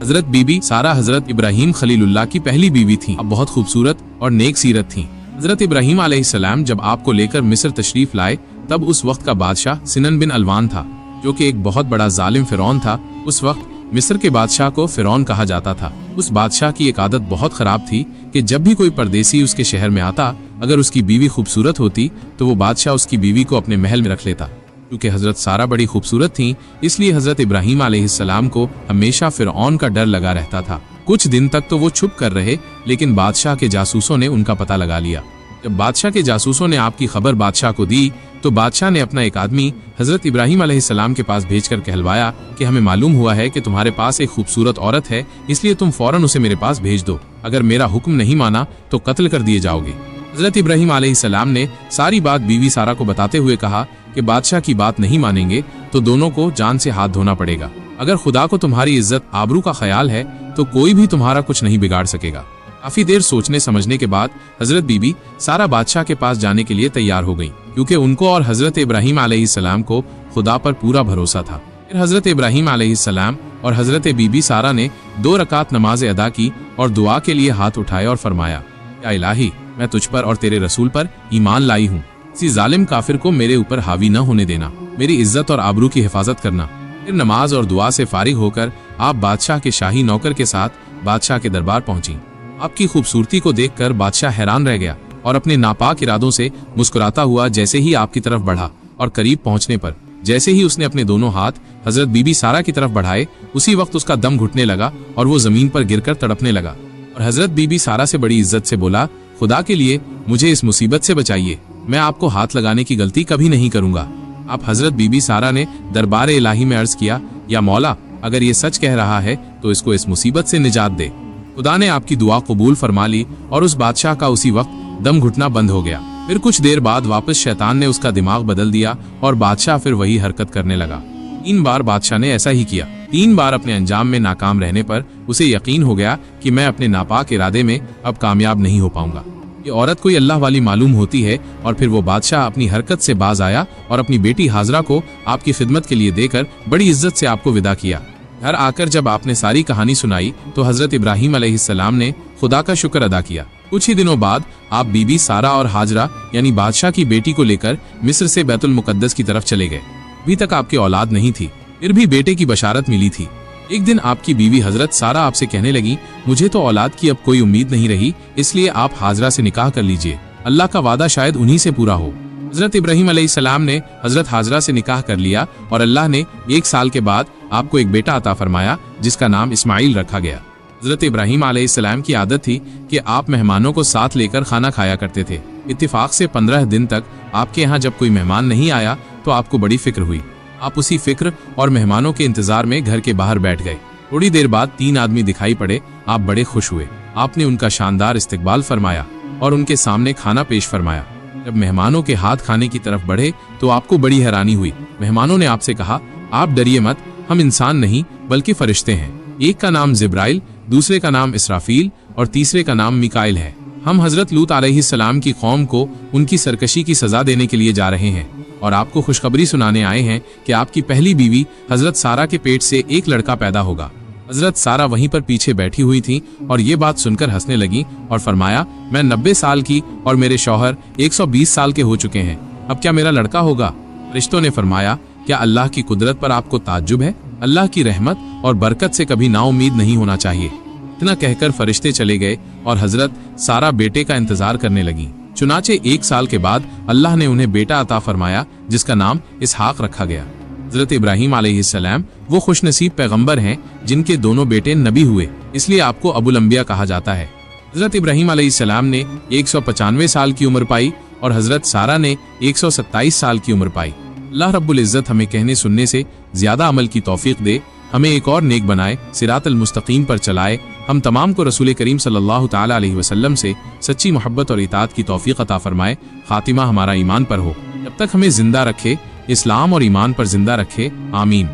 हजरत बीबी सारा हजरत इब्राहिम खलीलुल्लाह की पहली बीवी थी। अब बहुत खूबसूरत और नेक सीरत थी। हजरत इब्राहिम अलैहिस्सलाम जब आपको लेकर मिस्र तशरीफ लाए तब उस वक्त का बादशाह सिनन बिन अलवान था, जो कि एक बहुत बड़ा जालिम फिरौन था। उस वक्त मिस्र के बादशाह को फिरौन कहा जाता था। उस बादशाह की एक आदत बहुत खराब थी कि जब भी कोई परदेसी उसके शहर में आता, अगर उसकी बीवी खूबसूरत होती तो वो बादशाह उसकी बीवी को अपने महल में रख लेता। क्योंकि हजरत सारा बड़ी खूबसूरत थी, इसलिए हजरत इब्राहिम अलैहिस्सलाम को हमेशा फिरौन का डर लगा रहता था। कुछ दिन तक तो वो छुप कर रहे, लेकिन बादशाह के जासूसों ने उनका पता लगा लिया। जब बादशाह के जासूसों ने आपकी खबर बादशाह को दी तो बादशाह ने अपना एक आदमी हजरत इब्राहिम अलैहिस्सलाम के पास भेजकर कहलवाया कि हमें मालूम हुआ है कि तुम्हारे पास एक खूबसूरत औरत है, इसलिए तुम फौरन उसे मेरे पास भेज दो। अगर मेरा हुक्म नहीं माना तो कत्ल कर दिए जाओगे। हजरत इब्राहिम अलैहिस्सलाम ने सारी बात बीवी सारा को बताते हुए कहा कि बादशाह की बात नहीं मानेंगे तो दोनों को जान से हाथ धोना पड़ेगा। अगर खुदा को तुम्हारी इज्जत आबरू का ख्याल है तो कोई भी तुम्हारा कुछ नहीं बिगाड़ सकेगा। काफी देर सोचने समझने के बाद हजरत बीबी सारा बादशाह के पास जाने के लिए तैयार हो गई, क्योंकि उनको और हजरत इब्राहिम अलैहिस्सलाम को खुदा पर पूरा भरोसा था। फिर हजरत इब्राहिम अलैहिस्सलाम और हजरत बीबी सारा ने 2 रकात नमाज अदा की और दुआ के लिए हाथ उठाए और फरमाया, या इलाही, मैं तुझ पर और तेरे रसूल पर ईमान लाई हूँ। किसी जालिम काफिर को मेरे ऊपर हावी न होने देना, मेरी इज्जत और आबरू की हिफाजत करना। फिर नमाज और दुआ से फारिग होकर आप बादशाह के शाही नौकर के साथ बादशाह के दरबार पहुंची। आपकी खूबसूरती को देखकर बादशाह हैरान रह गया और अपने नापाक इरादों से मुस्कुराता हुआ जैसे ही आपकी तरफ बढ़ा और करीब पहुंचने पर जैसे ही उसने अपने दोनों हाथ हजरत बीबी सारा की तरफ बढ़ाए, उसी वक्त उसका दम घुटने लगा और वो जमीन पर गिरकर तड़पने लगा। और हजरत बीबी सारा से बड़ी इज्जत से बोला, खुदा के लिए मुझे इस मुसीबत से बचाइए, मैं आपको हाथ लगाने की गलती कभी नहीं करूंगा। आप हजरत बीबी सारा ने दरबार इलाही में अर्ज किया, या मौला, अगर ये सच कह रहा है तो इसको इस मुसीबत से निजात दे। खुदा ने आपकी दुआ कबूल फरमा ली और उस बादशाह का उसी वक्त दम घुटना बंद हो गया। फिर कुछ देर बाद वापस शैतान ने उसका दिमाग बदल दिया और बादशाह फिर वही हरकत करने लगा। 3 बार बादशाह ने ऐसा ही किया। 3 बार अपने अंजाम में नाकाम रहने पर उसे यकीन हो गया कि मैं अपने नापाक इरादे में अब कामयाब नहीं हो पाऊंगा। ये औरत कोई अल्लाह वाली मालूम होती है। और फिर वो बादशाह अपनी हरकत से बाज आया और अपनी बेटी हाजरा को आपकी खिदमत के लिए देकर बड़ी इज्जत से आपको विदा किया। घर आकर जब आपने सारी कहानी सुनाई तो हजरत इब्राहिम अलैहिस्सलाम ने खुदा का शुक्र अदा किया। कुछ ही दिनों बाद आप बीबी सारा और हाजरा यानी बादशाह की बेटी को लेकर मिस्र से बैतुल मुकद्दस की तरफ चले गए। अभी तक आपकी औलाद नहीं थी, फिर भी बेटे की बशारत मिली थी। एक दिन आपकी बीवी हजरत सारा आपसे कहने लगी, मुझे तो औलाद की अब कोई उम्मीद नहीं रही, इसलिए आप हाजरा से निकाह कर लीजिए, अल्लाह का वादा शायद उन्हीं से पूरा हो। हजरत इब्राहिम अलैहिस्सलाम ने हजरत हाजरा से निकाह कर लिया और अल्लाह ने 1 साल के बाद आपको एक बेटा अता फरमाया जिसका नाम इस्माइल रखा गया। हजरत इब्राहिम अलैहिस्सलाम की आदत थी कि आप मेहमानों को साथ लेकर खाना खाया करते थे। इत्तिफाक से 15 दिन तक आपके यहाँ जब कोई मेहमान नहीं आया तो आपको बड़ी फिक्र हुई। आप उसी फिक्र और मेहमानों के इंतजार में घर के बाहर बैठ गए। थोड़ी देर बाद 3 आदमी दिखाई पड़े। आप बड़े खुश हुए। आपने उनका शानदार इस्तकबाल फरमाया और उनके सामने खाना पेश फरमाया। जब मेहमानों के हाथ खाने की तरफ बढ़े तो आपको बड़ी हैरानी हुई। मेहमानों ने आपसे कहा, आप डरिए मत, हम इंसान नहीं बल्कि फरिश्ते हैं। एक का नाम जिब्राइल, दूसरे का नाम इसराफील और तीसरे का नाम मिकाइल है। हम हजरत लूत अलैहिस्सलाम की कौम को उनकी सरकशी की सजा देने के लिए जा रहे हैं और आपको खुशखबरी सुनाने आए हैं कि आपकी पहली बीवी हजरत सारा के पेट से एक लड़का पैदा होगा। हजरत सारा वहीं पर पीछे बैठी हुई थी और ये बात सुनकर हंसने लगी और फरमाया, मैं 90 साल की और मेरे शौहर 120 साल के हो चुके हैं, अब क्या मेरा लड़का होगा? रिश्तों ने फरमाया, क्या अल्लाह की कुदरत पर आपको ताज्जुब है? अल्लाह की रहमत और बरकत से कभी नाउम्मीद नहीं होना चाहिए। इतना कहकर फरिश्ते चले गए और हजरत सारा बेटे का इंतजार करने लगी। चुनाचे 1 साल के बाद अल्लाह ने उन्हें बेटा अता फरमाया जिसका नाम इसहाक रखा गया। हजरत इब्राहिम अलैहिस्सलाम वो खुशनसीब पैगंबर हैं जिनके दोनों बेटे नबी हुए, इसलिए आपको अबुल अंबिया कहा जाता है। हजरत इब्राहिम अलैहिस्सलाम ने 195 साल की उम्र पाई और हजरत सारा ने 127 साल की उम्र पाई। अल्लाह रब्बुल इज़्ज़त हमें कहने सुनने से ज्यादा अमल की तौफीक दे, हमें एक और नेक बनाए, सिरातल मुस्तकीम पर चलाए, हम तमाम को रसूल करीम सल्लल्लाहु ताला अलैहि वसल्लम से सच्ची मोहब्बत और इताअत की तौफीक अता फरमाए। खातिमा हमारा ईमान पर हो, जब तक हमें जिंदा रखे, इस्लाम और ईमान पर जिंदा रखे। आमीन।